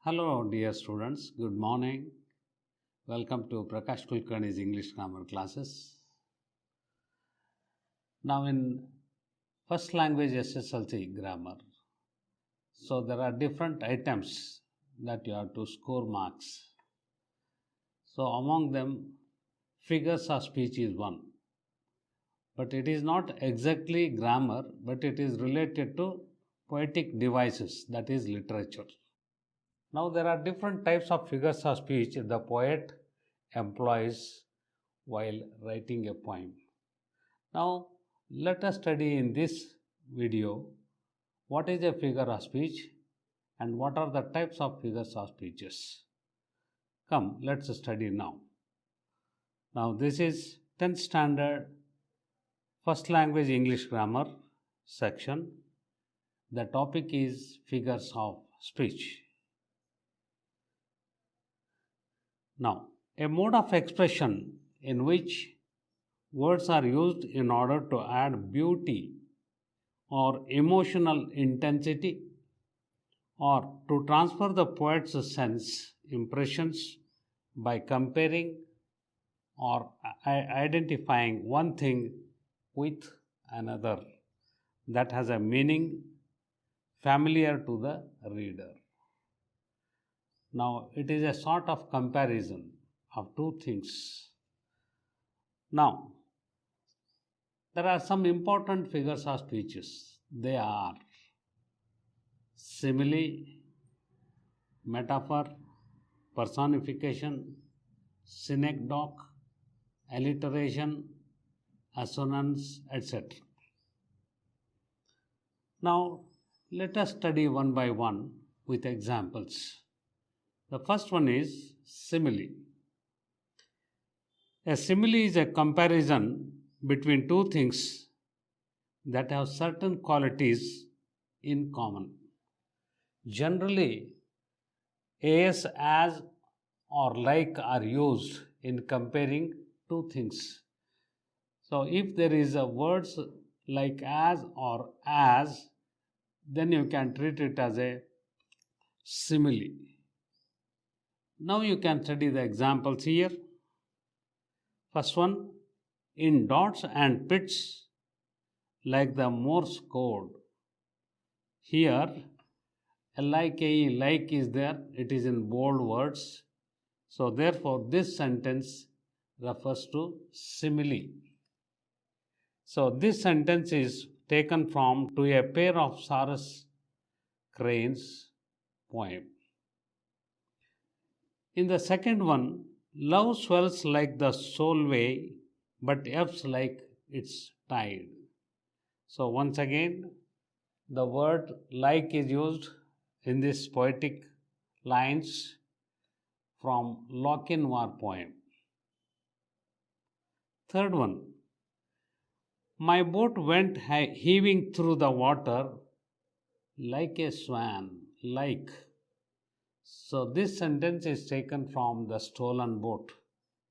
Hello dear students, good morning. Welcome to Prakash Kulkarni's English grammar classes. Now in first language SSLC grammar, so there are different items that you have to score marks. So among them, figures of speech is one. But it is not exactly grammar, but it is related to poetic devices, that is literature. Now there are different types of figures of speech the poet employs while writing a poem. Now let us study in this video what is a figure of speech and what are the types of figures of speeches. Come, let's study now. Now this is 10th standard first language English grammar section. The topic is figures of speech. Now, a mode of expression in which words are used in order to add beauty or emotional intensity or to transfer the poet's sense impressions by comparing or identifying one thing with another that has a meaning familiar to the reader. Now, it is a sort of comparison of two things. Now, there are some important figures of speeches. They are simile, metaphor, personification, synecdoche, alliteration, assonance, etc. Now, let us study one by one with examples. The first one is simile. A simile is a comparison between two things that have certain qualities in common. Generally, as or like are used in comparing two things. So, if there is a words like as or as, then you can treat it as a simile. Now you can study the examples here. First one, in dots and pits like the Morse code. Here, like is there, it is in bold words. So therefore, this sentence refers to simile. So this sentence is taken from To a Pair of Saurus Cranes poem. In the second one, love swells like the Solway, but ebbs like its tide. So once again, the word like is used in this poetic lines from Lochinvar poem. Third one, my boat went heaving through the water like a swan, like. So this sentence is taken from The Stolen Boat.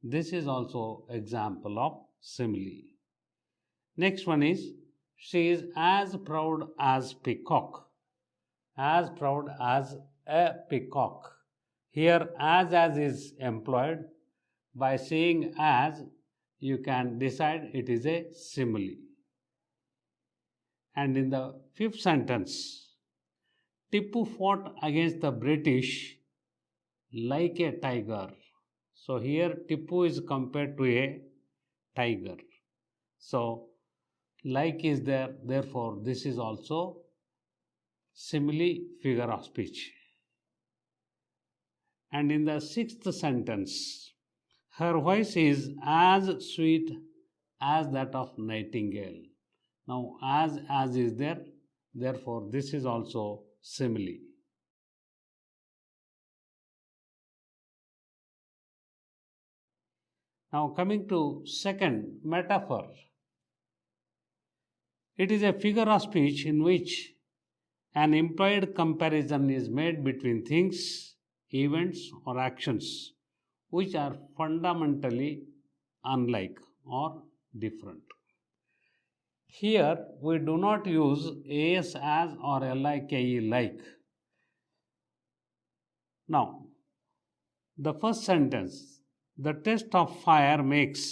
This is also example of simile. Next one is, she is as proud as peacock. As proud as a peacock. Here as is employed. By saying as, you can decide it is a simile. And in the fifth sentence, Tipu fought against the British like a tiger. So here Tipu is compared to a tiger. So like is there, therefore this is also simile figure of speech. And in the sixth sentence, her voice is as sweet as that of nightingale. Now as is there, therefore this is also simile. Now coming to second, metaphor. It is a figure of speech in which an implied comparison is made between things, events or actions which are fundamentally unlike or different. Here we do not use as or like. Now, the first sentence, the test of fire makes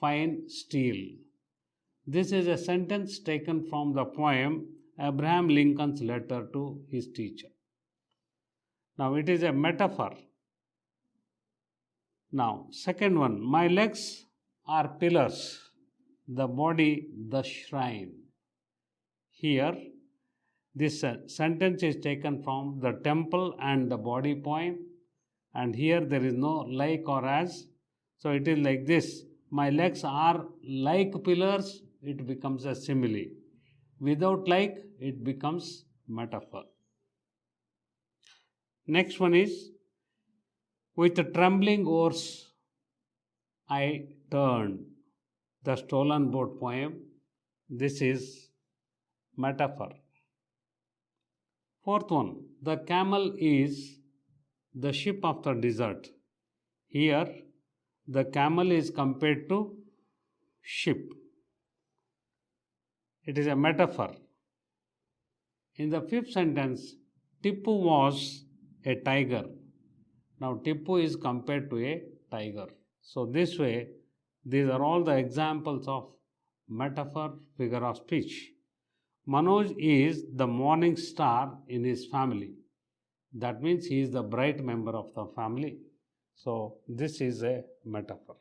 fine steel. This is a sentence taken from the poem Abraham Lincoln's letter to his teacher. Now, it is a metaphor. Now, second one, my legs are pillars, the body the shrine. Here, this sentence is taken from the temple and the body poem, and here there is no like or as. So it is like this, my legs are like pillars, it becomes a simile. Without like, it becomes metaphor. Next one is, with trembling oars I turned. The stolen boat poem. This is metaphor. Fourth one, the camel is the ship of the desert. Here, the camel is compared to ship. It is a metaphor. In the fifth sentence, Tippu was a tiger. Now, Tippu is compared to a tiger. So, this way, these are all the examples of metaphor, figure of speech. Manoj is the morning star in his family. That means he is the bright member of the family. So, this is a metaphor.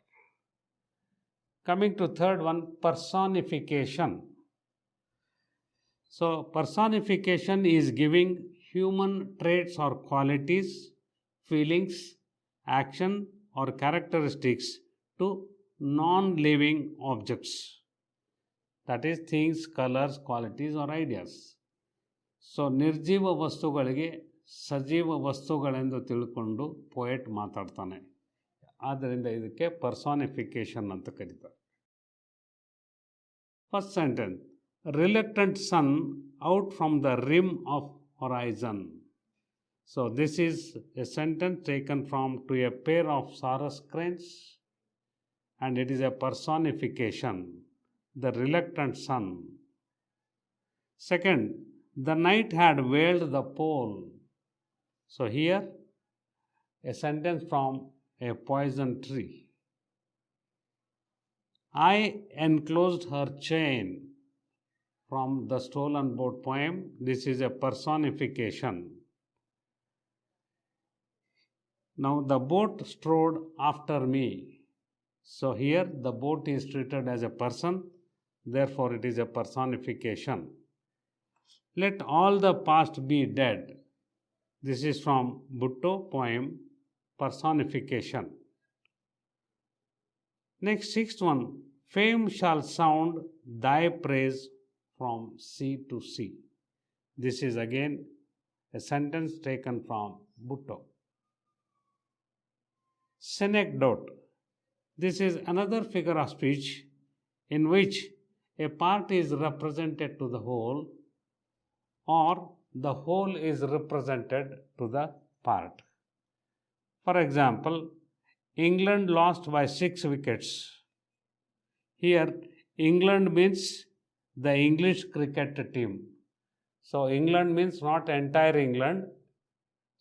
Coming to third one, personification. So, personification is giving human traits or qualities, feelings, action or characteristics to non-living objects. That is things, colors, qualities or ideas. So ನಿರ್ಜೀವ ವಸ್ತುಗಳಿಗೆ ಸಜೀವ ವಸ್ತುಗಳೆಂದು ತಿಳ್ಕೊಂಡು poet ಮಾತಾಡ್ತಾನೆ. ಆದ್ದರಿಂದ ಇದಕ್ಕೆ personification ಅಂತ ಕರೀತಾರೆ. First sentence, reluctant sun out from the rim of horizon. So this is a sentence taken from to a pair of Saurus cranes, and it is a personification, the reluctant sun. Second, the night had veiled the pole. So here a sentence from a poison tree. I enclosed her chain, from the stolen boat poem. This is a personification. Now the boat strode after me. So here the boat is treated as a person, therefore it is a personification. Let all the past be dead. This is from Bhutto poem, personification. Next, sixth one, fame shall sound thy praise from sea to sea. This is again a sentence taken from Bhutto. Synecdoche. This is another figure of speech in which a part is represented to the whole, or the whole is represented to the part. For example, England lost by 6 wickets. Here, England means the English cricket team. So, England means not entire England.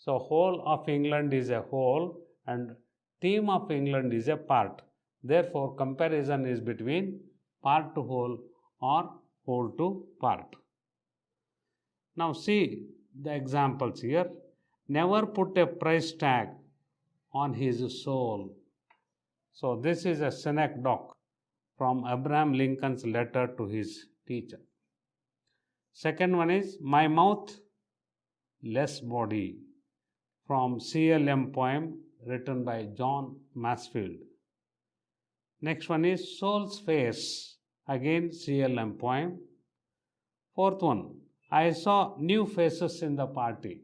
So, whole of England is a whole and team of England is a part. Therefore, comparison is between part to whole or whole to part. Now, see the examples here. Never put a price tag on his soul. So, this is a synecdoche from Abraham Lincoln's letter to his teacher. Second one is my mouth, less body, from CLM poem written by John Masefield. Next one is soul's face, again CLM poem. Fourth one, I saw new faces in the party.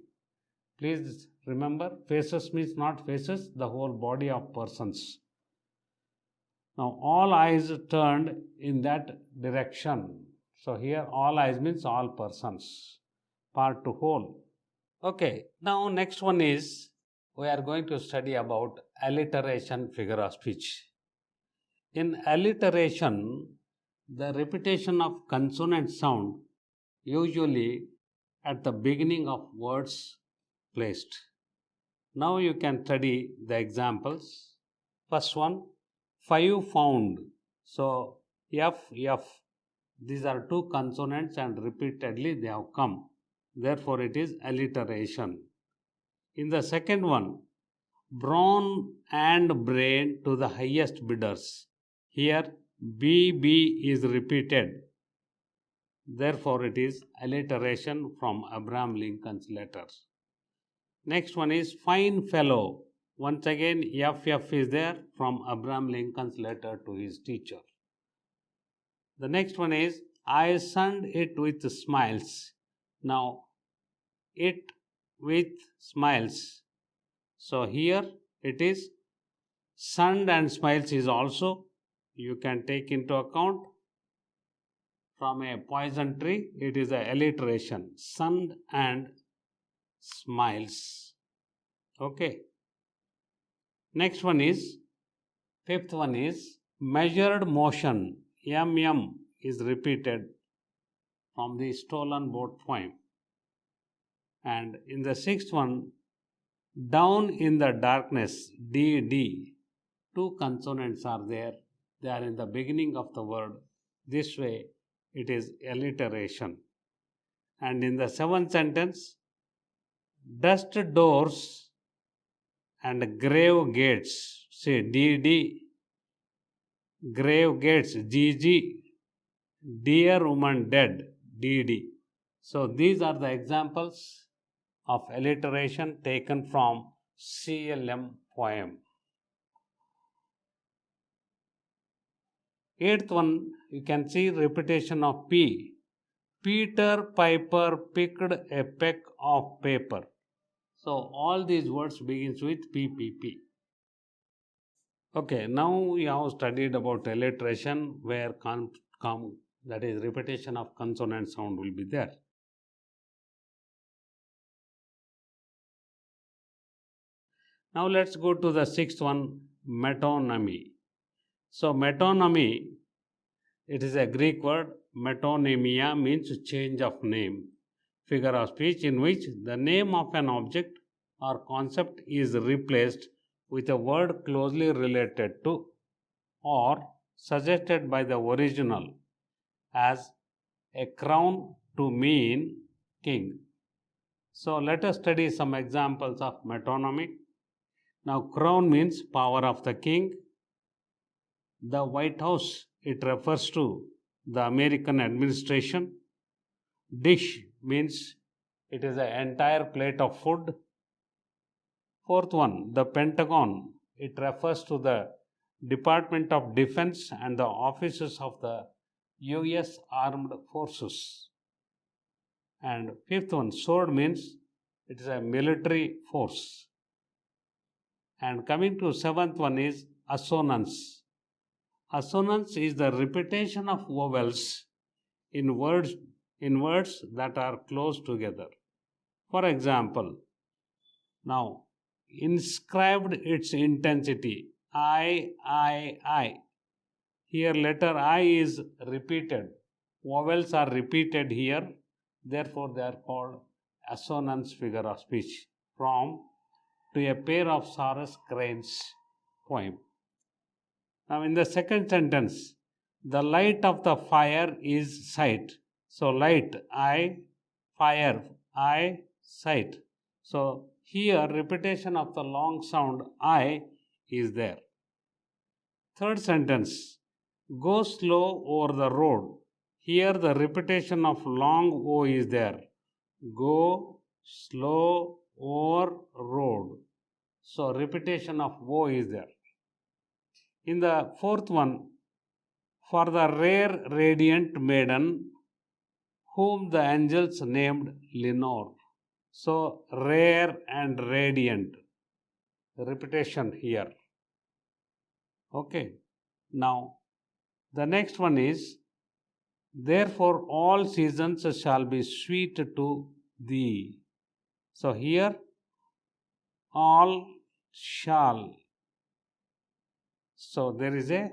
Please remember, faces means not faces, the whole body of persons. Now, all eyes turned in that direction. So, here all eyes means all persons, part to whole. Okay, now next one is, we are going to study about alliteration figure of speech. In alliteration, the repetition of consonant sound usually at the beginning of words placed. Now you can study the examples. First one, 5 found. So F, F. These are two consonants and repeatedly they have come. Therefore, it is alliteration. In the second one, brawn and brain to the highest bidders. Here, BB is repeated. Therefore, it is alliteration from Abraham Lincoln's letters. Next one is fine fellow. Once again, FF is there from Abraham Lincoln's letter to his teacher. The next one is I sunned it with smiles. Now, it with smiles. So here it is sunned and smiles is also you can take into account from a poison tree. It is a alliteration. Sunned and smiles. Okay. Next one is, fifth one is measured motion. MM is repeated from the stolen boat poem. And in the sixth one, down in the darkness, DD. Two consonants are there. They are in the beginning of the word. This way, it is alliteration. And in the seventh sentence, dust doors and grave gates. Say DD. Grave gates, GG. Dear woman dead, DD. So these are the examples of alliteration taken from CLM poem. Eighth one, you can see repetition of P. Peter Piper picked a peck of paper. So all these words begins with PPP. Okay, now we have studied about alliteration where that is repetition of consonant sound will be there. Now let's go to the sixth one, metonymy. So metonymy, it is a Greek word. Metonymia means change of name, figure of speech in which the name of an object or concept is replaced with a word closely related to or suggested by the original, as a crown to mean king. So let us study some examples of metonymy. Now crown means power of the king. The White House, it refers to the American administration. Dish means it is an entire plate of food. Fourth one, the Pentagon, it refers to the Department of Defense and the offices of the US Armed Forces. And fifth one, sword means it is a military force. And coming to seventh one is assonance. Assonance is the repetition of vowels in words that are close together. For example, now inscribed its intensity. I. Here letter I is repeated. Vowels are repeated here. Therefore, they are called assonance figure of speech from To a Pair of Saurus Cranes poem. Now in the second sentence, the light of the fire is sight. So light, I, fire, I, sight. So here repetition of the long sound I is there. Third sentence, go slow over the road. Here the repetition of long O is there. Go slow over road. So repetition of O is there. In the fourth one, for the rare radiant maiden whom the angels named Lenore. So rare and radiant. Repetition here. Okay. Now the next one is, therefore all seasons shall be sweet to thee. So here all shall. So there is a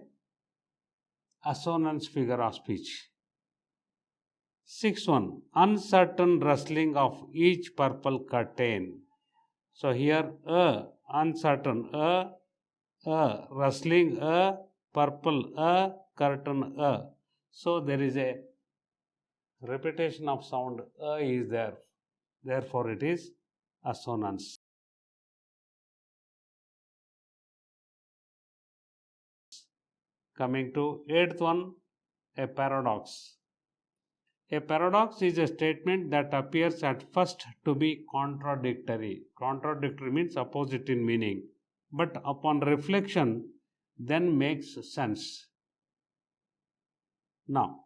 assonance figure of speech. Sixth one, uncertain rustling of each purple curtain. So here uncertain, rustling, purple, curtain, So there is a repetition of sound is there. Therefore, it is assonance. Coming to eighth one, a paradox. A paradox is a statement that appears at first to be contradictory. Contradictory means opposite in meaning, but upon reflection, then makes sense. Now,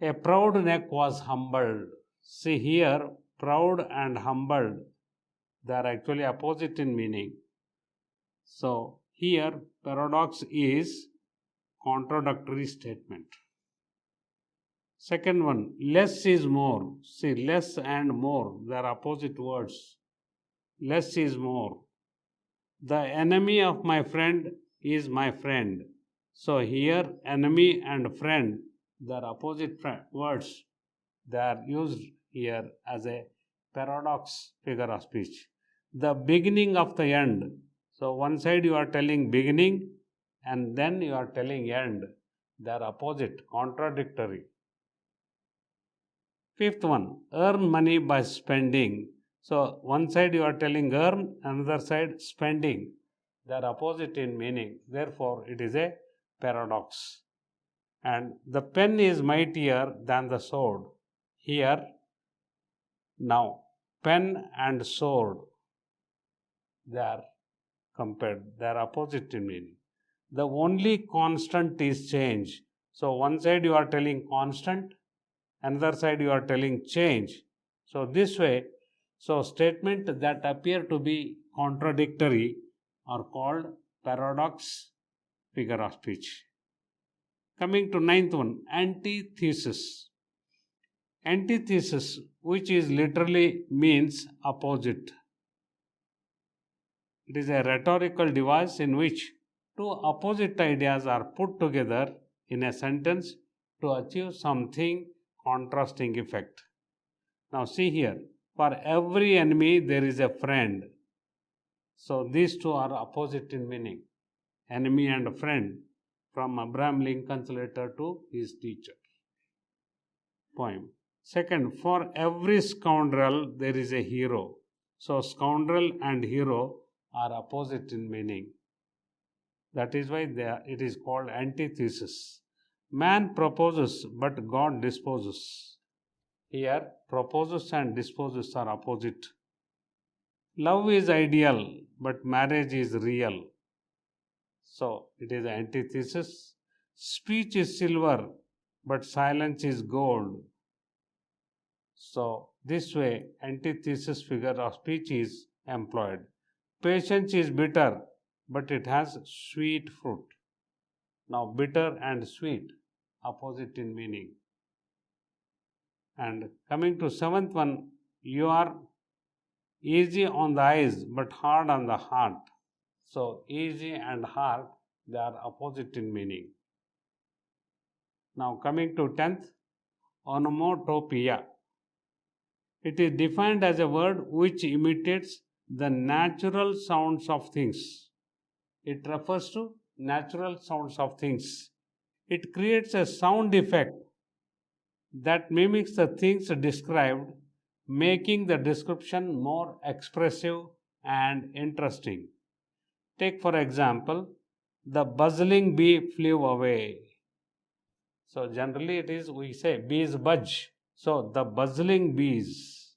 a proud neck was humbled. See here, proud and humbled, they are actually opposite in meaning. So, here, paradox is contradictory statement. Second one, less is more. See, less and more, they are opposite words. Less is more. The enemy of my friend is my friend. So here, enemy and friend, they are opposite words. They are used here as a paradox figure of speech. The beginning of the end. So one side you are telling beginning and then you are telling end. They are opposite, contradictory. Fifth one, earn money by spending. So one side you are telling earn, another side spending. They are opposite in meaning. Therefore, it is a paradox. And the pen is mightier than the sword. Here, now, pen and sword, they are compared. They are opposite in meaning. The only constant is change. So one side you are telling constant, another side you are telling change. So this way, so statements that appear to be contradictory are called paradox figure of speech. Coming to ninth one, antithesis. Antithesis, which is literally means opposite. It is a rhetorical device in which two opposite ideas are put together in a sentence to achieve something contrasting effect. Now see here, for every enemy there is a friend. So these two are opposite in meaning, enemy and friend, from Abraham Lincoln's letter to his teacher. Poem. Second, for every scoundrel there is a hero. So scoundrel and hero are opposite in meaning. That is why it is called antithesis. Man proposes, but God disposes. Here, proposes and disposes are opposite. Love is ideal, but marriage is real. So, it is antithesis. Speech is silver, but silence is gold. So, this way, antithesis figure of speech is employed. Patience is bitter, but it has sweet fruit. Now, bitter and sweet, opposite in meaning. And coming to seventh one, you are easy on the eyes, but hard on the heart. So, easy and hard, they are opposite in meaning. Now, coming to 10th, onomatopoeia. It is defined as a word which imitates the natural sounds of things. It refers to natural sounds of things. It creates a sound effect that mimics the things described, making the description more expressive and interesting. Take for example, the buzzing bee flew away. So generally it is, we say bees buzz. So the buzzing bees.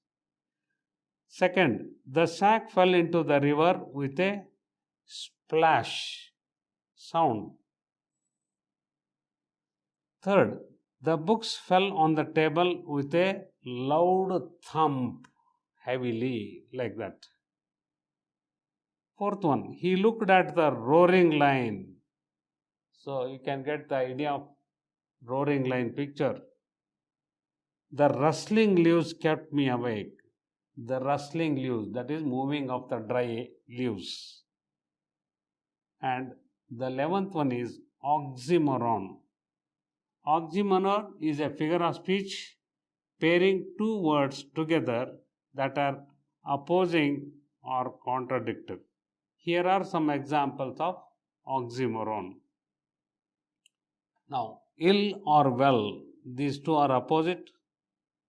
Second, the sack fell into the river with a splash sound. Third, the books fell on the table with a loud thump, heavily, like that. Fourth one, he looked at the roaring lion. So you can get the idea of roaring lion picture. The rustling leaves kept me awake. The rustling leaves, that is moving of the dry leaves. And the 11th one is oxymoron. Oxymoron is a figure of speech pairing two words together that are opposing or contradictory. Here are some examples of oxymoron. Now, ill or well, these two are opposite.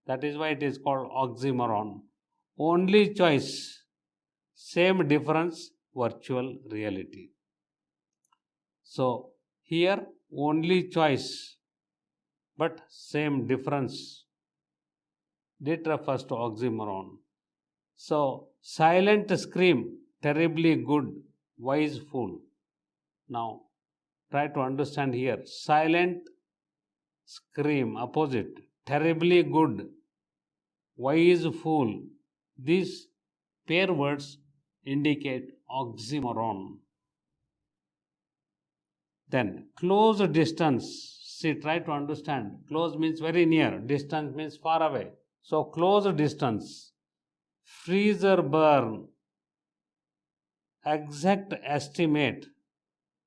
That is why it is called oxymoron. Only choice, same difference, virtual reality. So, here only choice but same difference. It refers to oxymoron. So, silent scream, terribly good, wise fool. Now, try to understand here. Silent scream, opposite, terribly good, wise fool. These pair words indicate oxymoron. Then, close distance. See, try to understand. Close means very near, distance means far away. So, close distance, freezer burn, exact estimate.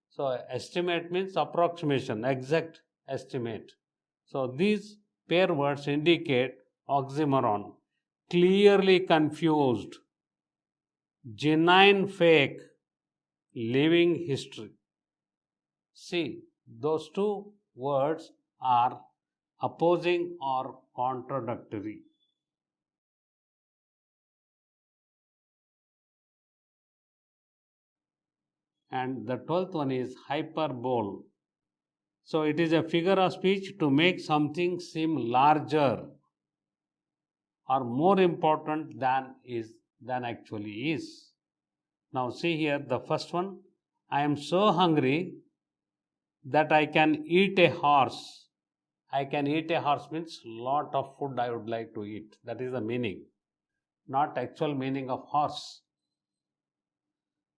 So, estimate means approximation, exact estimate. So, these pair words indicate oxymoron. Clearly confused, genuine fake, living history. See, those two words are opposing or contradictory. And the 12th one is hyperbole. So it is a figure of speech to make something seem larger or more important than actually is. Now see here the first one. I am so hungry that I can eat a horse. I can eat a horse means lot of food I would like to eat. That is the meaning, not actual meaning of horse.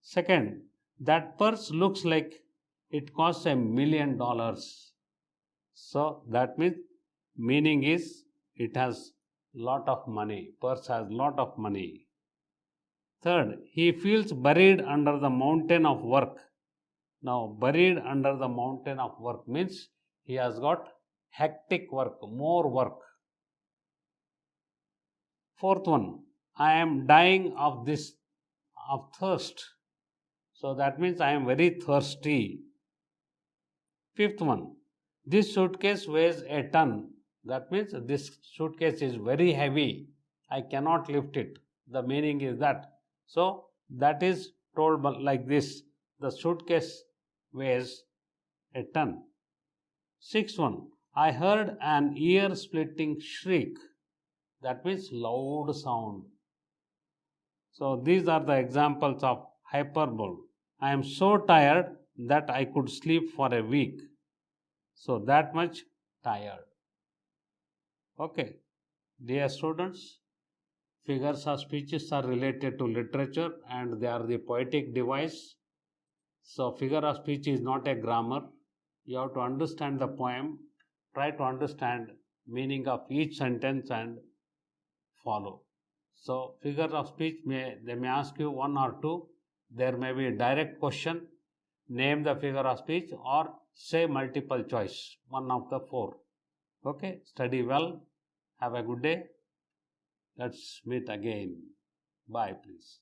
Second, that purse looks like it costs $1 million. So that means meaning is it has lot of money. Purse has lot of money. Third, he feels buried under the mountain of work. Now, buried under the mountain of work means he has got hectic work, more work. Fourth one, I am dying of thirst. So that means I am very thirsty. Fifth one, this suitcase weighs a ton. That means this suitcase is very heavy. I cannot lift it. The meaning is that. So that is told like this. The suitcase weighs a ton. Sixth one, I heard an ear-splitting shriek. That means loud sound. So these are the examples of hyperbole. I am so tired that I could sleep for a week. So that much tired. Okay. Dear students, figures of speeches are related to literature and they are the poetic device. So figure of speech is not a grammar. You have to understand the poem, try to understand meaning of each sentence and follow. So figure of speech they may ask you one or two. There may be a direct question, name the figure of speech or say multiple choice, one of the four. Okay, study well. Have a good day. Let's meet again. Bye, please.